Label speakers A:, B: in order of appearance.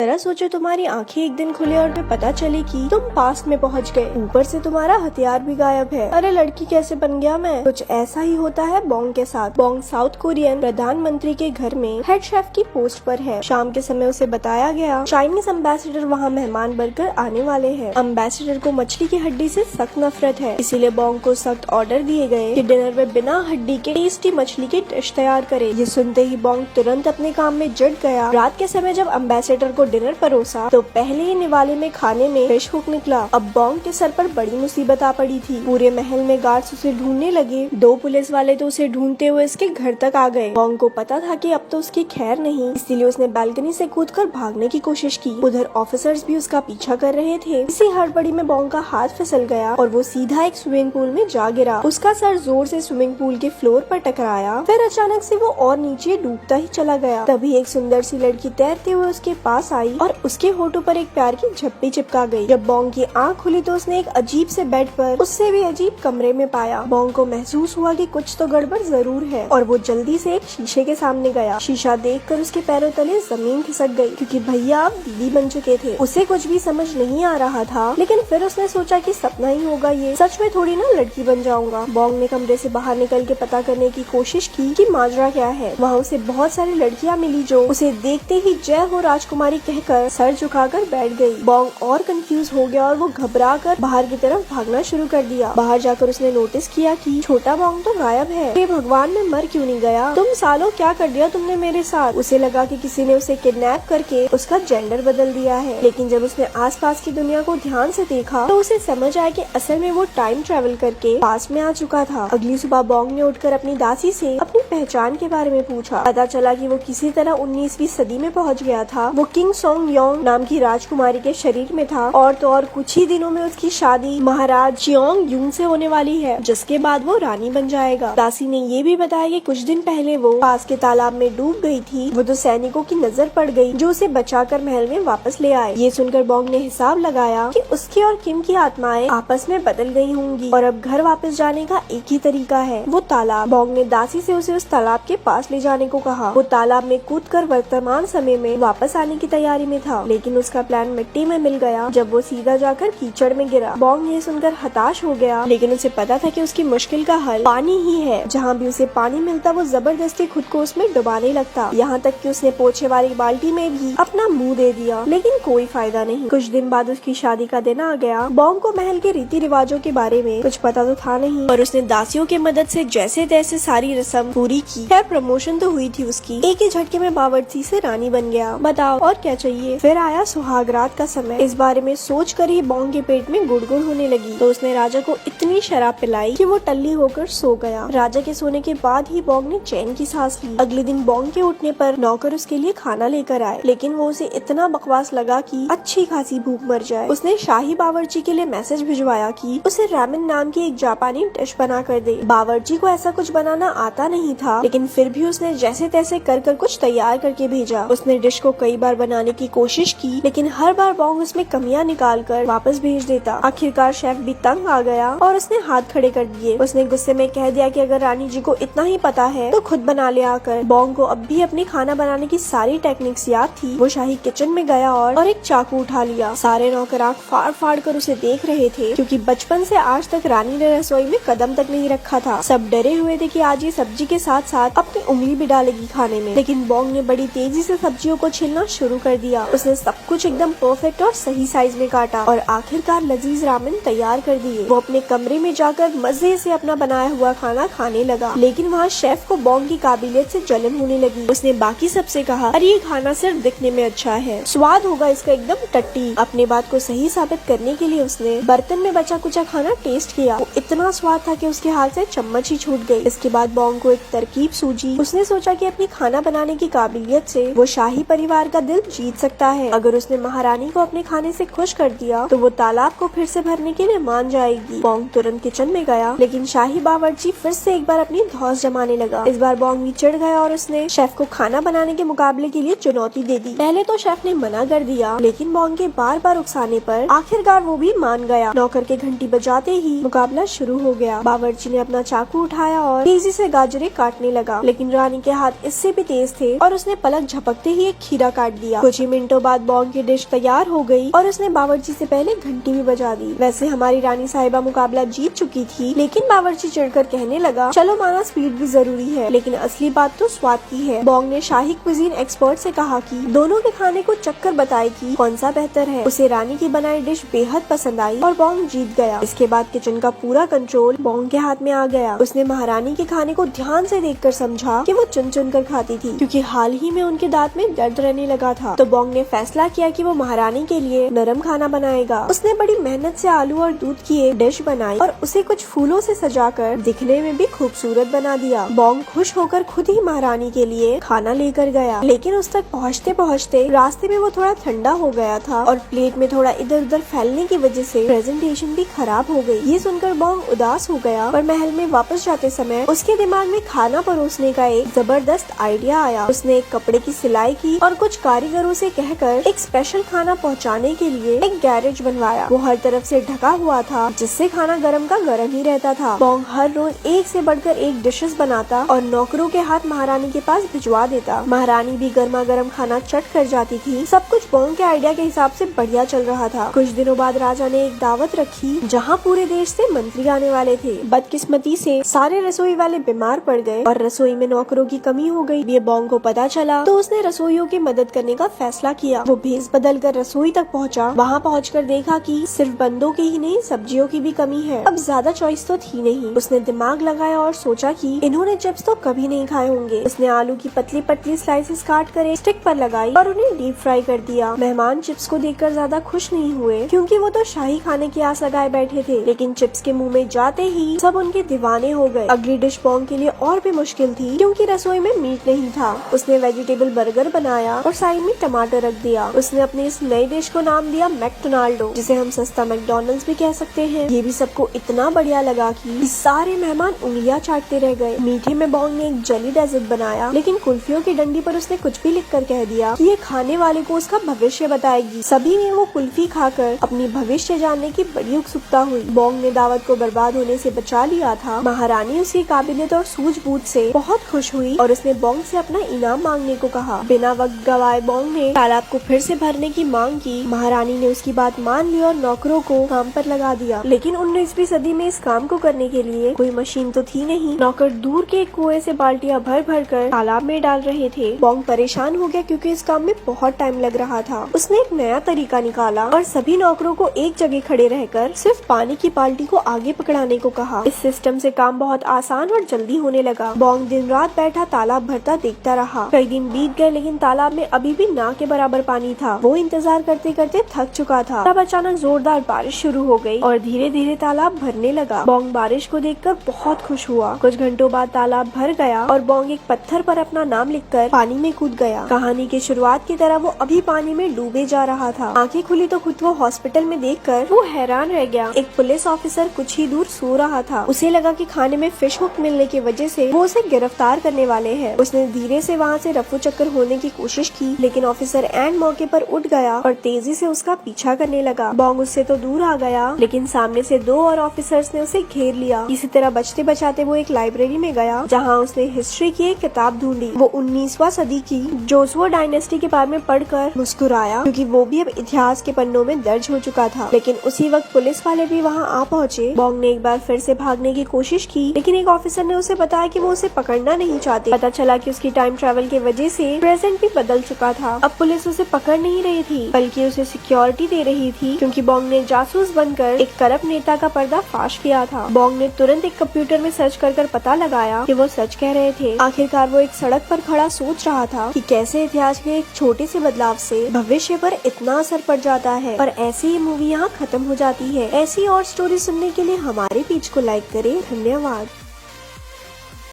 A: जरा सोचो तुम्हारी आंखें एक दिन खुले और तुम्हें पता चले कि तुम पास्ट में पहुंच गए, ऊपर से तुम्हारा हथियार भी गायब है। अरे लड़की कैसे बन गया मैं। कुछ ऐसा ही होता है बॉन्ग के साथ। बॉन्ग साउथ कोरियन प्रधानमंत्री के घर में हेड शेफ की पोस्ट पर है। शाम के समय उसे बताया गया चाइनीज एम्बेसडर वहाँ मेहमान बनकर आने वाले हैं। एम्बेसडर को मछली की हड्डी से सख्त नफरत है, इसीलिए बॉन्ग को सख्त ऑर्डर दिए गए कि डिनर में बिना हड्डी के टेस्टी मछली की डिश तैयार करे। ये सुनते ही बॉन्ग तुरंत अपने काम में जुट गया। रात के समय जब एम्बेसडर को डिनर परोसा तो पहले ही निवाले में खाने में फिश हुक निकला। अब बॉन्ग के सर पर बड़ी मुसीबत आ पड़ी थी। पूरे महल में गार्ड्स उसे ढूंढने लगे। 2 पुलिस वाले तो उसे ढूंढते हुए इसके घर तक आ गए। बॉन्ग को पता था कि अब तो उसकी खैर नहीं, इसीलिए उसने बालकनी से कूदकर भागने की कोशिश की। उधर ऑफिसर्स भी उसका पीछा कर रहे थे। इसी हड़बड़ी में बॉन्ग का हाथ फिसल गया और वो सीधा एक स्विमिंग पूल में जा गिरा। उसका सर जोर से स्विमिंग पूल के फ्लोर पर टकराया, फिर अचानक से वो और नीचे डूबता ही चला गया। तभी एक सुंदर सी लड़की तैरते हुए उसके पास आई और उसके होठों पर एक प्यार की झप्पी चिपका गई। जब बॉन्ग की आंख खुली तो उसने एक अजीब से बेड पर उससे भी अजीब कमरे में पाया। बॉन्ग को महसूस हुआ कि कुछ तो गड़बड़ जरूर है और वो जल्दी से एक शीशे के सामने गया। शीशा देखकर उसके पैरों तले जमीन खिसक गई, क्योंकि भैया अब दीदी बन चुके थे। उसे कुछ भी समझ नहीं आ रहा था, लेकिन फिर उसने सोचा कि सपना ही होगा ये, सच में थोड़ी ना लड़की बन जाऊंगा। बॉन्ग ने कमरे से बाहर निकल के पता करने की कोशिश की कि माजरा क्या है। वहाँ उसे बहुत सारी लड़कियाँ मिली जो उसे देखते ही जय हो राजकुमारी कहकर सर झुकाकर बैठ गई। बॉन्ग और कंफ्यूज हो गया और वो घबरा कर बाहर की तरफ भागना शुरू कर दिया। बाहर जाकर उसने नोटिस किया कि छोटा बॉन्ग तो गायब है। हे भगवान, मैं मर क्यों नहीं गया? तुम सालों क्या कर दिया तुमने मेरे साथ? उसे लगा कि किसी ने उसे किडनैप करके उसका जेंडर बदल दिया है, लेकिन जब उसने आसपास की दुनिया को ध्यान से देखा तो उसे समझ आया कि असल में वो टाइम ट्रेवल करके पास में आ चुका था। अगली सुबह बॉन्ग ने उठकर अपनी दासी से अपनी पहचान के बारे में पूछा। पता चला कि वो किसी तरह 19वीं सदी में पहुंच गया था। वो किंग सोंग योंग नाम की राजकुमारी के शरीर में था और तो और कुछ ही दिनों में उसकी शादी महाराज चियोंग यूंग से होने वाली है, जिसके बाद वो रानी बन जाएगा। दासी ने ये भी बताया कि कुछ दिन पहले वो पास के तालाब में डूब गई थी। वो तो सैनिकों की नजर पड़ गई जो उसे बचाकर महल में वापस ले आए। ये सुनकर बॉन्ग ने हिसाब लगाया कि उसकी और किम की आत्माएं आपस में बदल गई होंगी और अब घर वापस जाने का एक ही तरीका है, वो तालाब। बॉन्ग ने दासी से उसे उस तालाब के पास ले जाने को कहा। वो तालाब में कूदकर वर्तमान समय में वापस आने की तैयारी में था, लेकिन उसका प्लान मिट्टी में मिल गया जब वो सीधा जाकर कीचड़ में गिरा। बॉन्ग ये सुनकर हताश हो गया, लेकिन उसे पता था कि उसकी मुश्किल का हल पानी ही है। जहाँ भी उसे पानी मिलता वो जबरदस्ती खुद को उसमें डुबाने लगता, यहाँ तक कि उसने पोछे वाली बाल्टी में भी अपना मुंह दे दिया, लेकिन कोई फायदा नहीं। कुछ दिन बाद उसकी शादी का दिन आ गया। बॉन्ग को महल के रीति रिवाजों के बारे में कुछ पता तो था नहीं, और उसने दासियों की मदद से जैसे तैसे सारी रस्म पूरी की। खैर प्रमोशन तो हुई थी उसकी। एक ही झटके में बावर्ची से रानी बन गया। बताओ और क्या चाहिए। फिर आया सुहागरात का समय। इस बारे में सोच कर ही बॉन्ग के पेट में गुड़गुड़ होने लगी, तो उसने राजा को इतनी शराब पिलाई कि वो टल्ली होकर सो गया। राजा के सोने के बाद ही बॉन्ग ने चैन की सांस ली। अगले दिन बॉन्ग के उठने पर नौकर उसके लिए खाना लेकर आए, लेकिन वो उसे इतना बकवास लगा कि अच्छी खासी भूख मर जाए। उसने शाही बावर्ची के लिए मैसेज भिजवाया कि उसे रामेन नाम की एक जापानी डिश बना कर दे। बावर्ची को ऐसा कुछ बनाना आता नहीं था, लेकिन फिर भी उसने जैसे तैसे कर कुछ तैयार करके भेजा। उसने डिश को कई बार बनाने की कोशिश की, लेकिन हर बार बॉन्ग उसमें कमियां निकालकर वापस भेज देता। आखिरकार शेफ भी तंग आ गया और उसने हाथ खड़े कर दिए। उसने गुस्से में कह दिया कि अगर रानी जी को इतना ही पता है तो खुद बना ले आकर। बॉन्ग को अब भी अपने खाना बनाने की सारी टेक्निक्स याद थी। वो शाही किचन में गया और एक चाकू उठा लिया। सारे नौकर आंख फाड़ फाड़ कर उसे देख रहे थे, क्योंकि बचपन से आज तक रानी ने रसोई में कदम तक नहीं रखा था। सब डरे हुए थे कि आज ये सब्जी के साथ साथ अपनी उंगली भी डालेगी खाने में, लेकिन बॉन्ग ने बड़ी तेजी से सब्जियों को छीलना शुरू कर दिया। उसने सब कुछ एकदम परफेक्ट और सही साइज में काटा और आखिरकार लजीज रामेन तैयार कर दिए। वो अपने कमरे में जाकर मजे से अपना बनाया हुआ खाना खाने लगा, लेकिन वहाँ शेफ को बॉन्ग की काबिलियत से जलन होने लगी। उसने बाकी सबसे कहा, अरे ये खाना सिर्फ दिखने में अच्छा है, स्वाद होगा इसका एकदम टट्टी। अपने बात को सही साबित करने के लिए उसने बर्तन में बचा कुचा खाना टेस्ट किया। वो इतना स्वाद था कि उसके हाथ से चम्मच ही छूट गई। इसके बाद बॉन्ग को एक तरकीब सूझी। उसने सोचा कि अपनी खाना बनाने की काबिलियत से वो शाही परिवार का दिल जीत सकता है। अगर उसने महारानी को अपने खाने से खुश कर दिया तो वो तालाब को फिर से भरने के लिए मान जाएगी। बॉन्ग तुरंत किचन में गया, लेकिन शाही बावर्ची फिर से एक बार अपनी धौंस जमाने लगा। इस बार बॉन्ग भी चिढ़ गया और उसने शेफ को खाना बनाने के मुकाबले के लिए चुनौती दे दी। पहले तो शेफ ने मना कर दिया, लेकिन बॉन्ग के बार बार उकसाने पर आखिरकार वो भी मान गया। नौकर के घंटी बजाते ही मुकाबला शुरू हो गया। बावर्ची ने अपना चाकू उठाया और तेजी से गाजरे काटने लगा, लेकिन रानी के हाथ इससे भी तेज थे और उसने पलक झपकते ही एक खीरा काट दिया। कुछ ही मिनटों बाद बॉन्ग की डिश तैयार हो गई और उसने बावर्ची से पहले घंटी भी बजा दी। वैसे हमारी रानी साहिबा मुकाबला जीत चुकी थी, लेकिन बावर्ची चिढ़कर कहने लगा, चलो माना स्पीड भी जरूरी है, लेकिन असली बात तो स्वाद की है। बॉन्ग ने शाही कुजीन एक्सपर्ट से कहा कि दोनों के खाने को चक्कर बताए कि कौन सा बेहतर है। उसे रानी की बनाई डिश बेहद पसंद आई और बॉन्ग जीत गया। इसके बाद किचन का पूरा कंट्रोल बॉन्ग के हाथ में आ गया। उसने महारानी के खाने को ध्यान से देखकर समझा कि वो चुन चुन कर खाती थी, क्योंकि हाल ही में उनके दांत में दर्द रहने लगा था। तो बॉन्ग ने फैसला किया कि वो महारानी के लिए नरम खाना बनाएगा। उसने बड़ी मेहनत से आलू और दूध की एक डिश बनाई और उसे कुछ फूलों से सजाकर दिखने में भी खूबसूरत बना दिया। बॉन्ग खुश होकर खुद ही महारानी के लिए खाना लेकर गया, लेकिन उस तक पहुँचते पहुँचते रास्ते में वो थोड़ा ठंडा हो गया था और प्लेट में थोड़ा इधर उधर फैलने की वजह से प्रेजेंटेशन भी खराब हो गई। ये सुनकर बॉन्ग उदास हो गया, पर महल में वापस जाते समय उसके दिमाग में खाना परोसने का एक जबरदस्त आइडिया आया। उसने एक कपड़े की सिलाई की और कुछ कारीगरों से कहकर एक स्पेशल खाना पहुंचाने के लिए एक गैरेज बनवाया। वो हर तरफ से ढका हुआ था, जिससे खाना गरम का गरम ही रहता था। बॉन्ग हर रोज एक से बढ़कर एक डिशेस बनाता और नौकरों के हाथ महारानी के पास भिजवा देता। महारानी भी गर्मा गर्म खाना चट कर जाती थी। सब कुछ बॉन्ग के आइडिया के हिसाब से बढ़िया चल रहा था। कुछ दिनों बाद राजा ने एक दावत रखी, जहाँ पूरे देश से मंत्री आने वाले थे। बदकिस्मती से सारे रसोई वाले बीमार पड़ गए और रसोई में नौकरों की कमी हो गई। ये बॉन्ग को पता चला तो उसने रसोइयों की मदद करने का फैसला किया। वो भेस बदल कर रसोई तक पहुंचा। वहां पहुंचकर देखा कि सिर्फ बंदों की ही नहीं, सब्जियों की भी कमी है। अब ज्यादा चॉइस तो थी नहीं। उसने दिमाग लगाया और सोचा कि इन्होंने चिप्स तो कभी नहीं खाए होंगे। उसने आलू की पतली पतली स्लाइसेस काट कर एक स्टिक पर लगाई और उन्हें डीप फ्राई कर दिया। मेहमान चिप्स को देखकर ज्यादा खुश नहीं हुए, क्योंकि वो तो शाही खाने की आस लगाए बैठे थे, लेकिन चिप्स के मुंह में जाते ही सब उनके दीवाने हो गए। अगली डिश बॉन्ग के लिए और भी मुश्किल थी, क्योंकि रसोई में मीट नहीं था। उसने वेजिटेबल बर्गर बनाया और साइड में टमाटर रख दिया। उसने अपनी इस नई डिश को नाम दिया मैकडोनाल्डो, जिसे हम सस्ता मैकडॉनल्ड्स भी कह सकते हैं। ये भी सबको इतना बढ़िया लगा कि सारे मेहमान उंगलियां चाटते रह गए। मीठे में बॉन्ग ने एक जेली डेजर्ट बनाया, लेकिन कुल्फियों की डंडी पर उसने कुछ भी लिखकर कह दिया कि ये खाने वाले को उसका भविष्य बताएगी। सभी ने वो कुल्फी खाकर अपनी भविष्य जानने की बड़ी उत्सुकता हुई। बॉन्ग ने दावत को बर्बाद होने से बचा लिया था। महारानी उसकी काबिलियत और सूझबूझ से बहुत खुश हुई और उसने बॉन्ग से अपना इनाम मांगने को कहा। बिना वक्त गवाए बॉन्ग ने तालाब को फिर से भरने की मांग की। महारानी ने उसकी बात मान ली और नौकरों को काम पर लगा दिया, लेकिन 19वीं सदी में इस काम को करने के लिए कोई मशीन तो थी नहीं। नौकर दूर के कुएं से बाल्टियां भर भर कर तालाब में डाल रहे थे। बॉन्ग परेशान हो गया, क्योंकि इस काम में बहुत टाइम लग रहा था। उसने एक नया तरीका निकाला और सभी नौकरों को एक जगह खड़े रहकर सिर्फ पानी की बाल्टी को आगे पकड़ाने को कहा। इस सिस्टम से काम बहुत आसान और जल्दी होने लगा। बॉन्ग दिन रात बैठा तालाब भरता देखता रहा। कई दिन बीत गए, लेकिन तालाब में अभी भी ना के बराबर पानी था। वो इंतजार करते करते थक चुका था। तब अचानक जोरदार बारिश शुरू हो गई और धीरे धीरे तालाब भरने लगा। बॉन्ग बारिश को देखकर बहुत खुश हुआ। कुछ घंटों बाद तालाब भर गया और बॉन्ग एक पत्थर पर अपना नाम लिखकर पानी में कूद गया। कहानी की शुरुआत की तरह वो अभी पानी में डूबे जा रहा था। आंखें खुली तो खुद वो हॉस्पिटल में देखकर वो हैरान रह गया। एक पुलिस ऑफिसर कुछ ही दूर सो रहा था। उसे लगा कि खाने में फिश हुक मिलने की वजह से वो उसे गिरफ्तार करने वाले हैं। उसने धीरे से वहाँ से रफू चक्कर होने की कोशिश की, लेकिन ऑफिसर एंड मौके पर उठ गया और तेजी से उसका पीछा करने लगा। बॉन्ग उससे तो दूर आ गया, लेकिन सामने से 2 और ऑफिसर्स ने उसे घेर लिया। इसी तरह बचते बचाते वो एक लाइब्रेरी में गया, जहाँ उसने हिस्ट्री की एक किताब ढूंढी। वो 19वीं सदी की जोसुआ डायनेस्टी के बारे में पढ़कर मुस्कुराया, क्योंकि वो भी अब इतिहास के पन्नों में दर्ज हो चुका था। लेकिन उसी वक्त पुलिस वाले भी वहाँ आ पहुँचे। बॉन्ग ने एक बार फिर से भागने की कोशिश की, लेकिन एक ऑफिसर ने उसे बताया कि वो उसे पकड़ना नहीं चाहते। पता चला कि उसकी टाइम ट्रैवल की वजह से प्रेजेंट भी बदल चुका था। अब पुलिस उसे पकड़ नहीं रही थी, बल्कि उसे सिक्योरिटी दे रही थी, क्योंकि बॉन्ग ने जासूस बनकर एक करप्ट नेता का पर्दा फाश किया था। बॉन्ग ने तुरंत एक कंप्यूटर में सर्च कर पता लगाया कि वो सच कह रहे थे। आखिरकार वो एक सड़क पर खड़ा सोच रहा था कि कैसे इतिहास के एक छोटे से बदलाव से भविष्य पर इतना असर पड़ जाता है। और ऐसी ही मूवी यहाँ खत्म हो जाती है। ऐसी और स्टोरी सुनने के लिए हमारे पेज को लाइक करें। धन्यवाद।